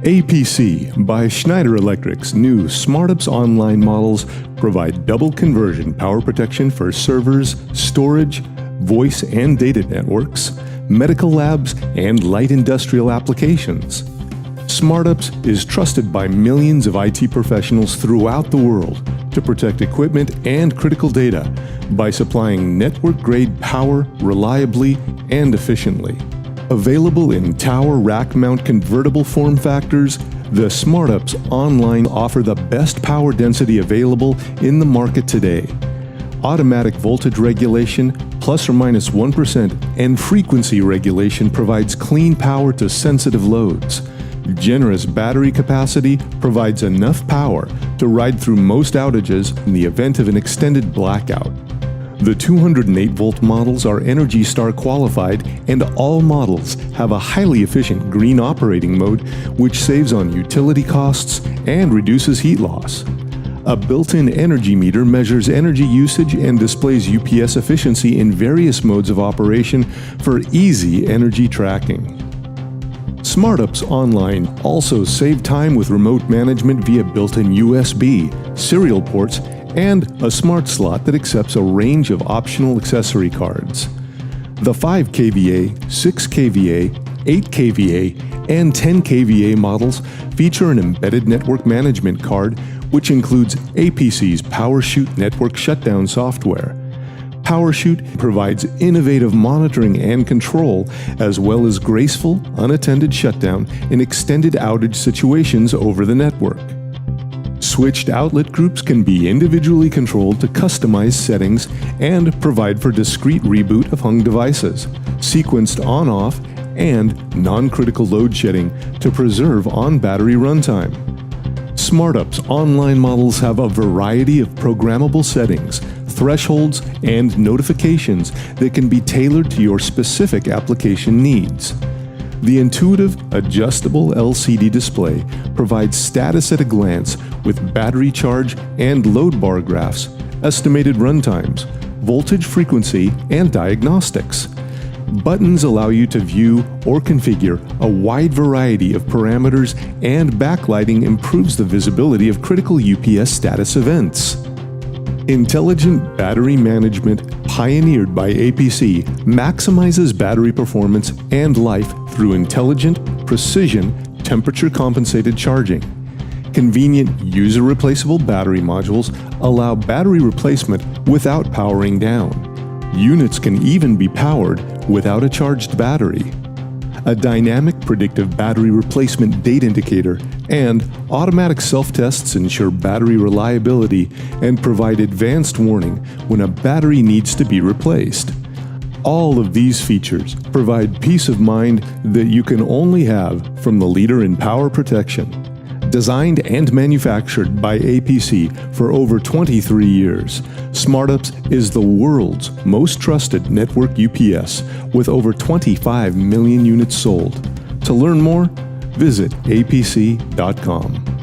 APC by Schneider Electric's new SmartUps Online models provide double conversion power protection for servers, storage, voice and data networks, medical labs, and light industrial applications. SmartUps is trusted by millions of IT professionals throughout the world to protect equipment and critical data by supplying network-grade power reliably and efficiently. Available in tower rack mount convertible form factors, the SmartUps Online offer the best power density available in the market today. Automatic voltage regulation, plus or minus 1%, and frequency regulation provides clean power to sensitive loads. Generous battery capacity provides enough power to ride through most outages in the event of an extended blackout. The 208-volt models are ENERGY STAR qualified, and all models have a highly efficient green operating mode which saves on utility costs and reduces heat loss. A built-in energy meter measures energy usage and displays UPS efficiency in various modes of operation for easy energy tracking. SmartUps Online also save time with remote management via built-in USB, serial ports, and a smart slot that accepts a range of optional accessory cards. The 5 kVA, 6 kVA, 8 kVA, and 10 kVA models feature an embedded network management card which includes APC's PowerShoot network shutdown software. PowerShoot provides innovative monitoring and control, as well as graceful, unattended shutdown in extended outage situations over the network. Switched outlet groups can be individually controlled to customize settings and provide for discrete reboot of hung devices, sequenced on-off, and non-critical load shedding to preserve on-battery runtime. SmartUps Online models have a variety of programmable settings, thresholds, and notifications that can be tailored to your specific application needs. The intuitive, adjustable LCD display provides status at a glance with battery charge and load bar graphs, estimated runtimes, voltage frequency, and diagnostics. Buttons allow you to view or configure a wide variety of parameters, and backlighting improves the visibility of critical UPS status events. Intelligent battery management, pioneered by APC, maximizes battery performance and life through intelligent, precision, temperature-compensated charging. Convenient user-replaceable battery modules allow battery replacement without powering down. Units can even be powered without a charged battery. A dynamic predictive battery replacement date indicator and automatic self-tests ensure battery reliability and provide advanced warning when a battery needs to be replaced. All of these features provide peace of mind that you can only have from the leader in power protection. Designed and manufactured by APC for over 23 years, SmartUps is the world's most trusted network UPS with over 25 million units sold. To learn more, visit apc.com.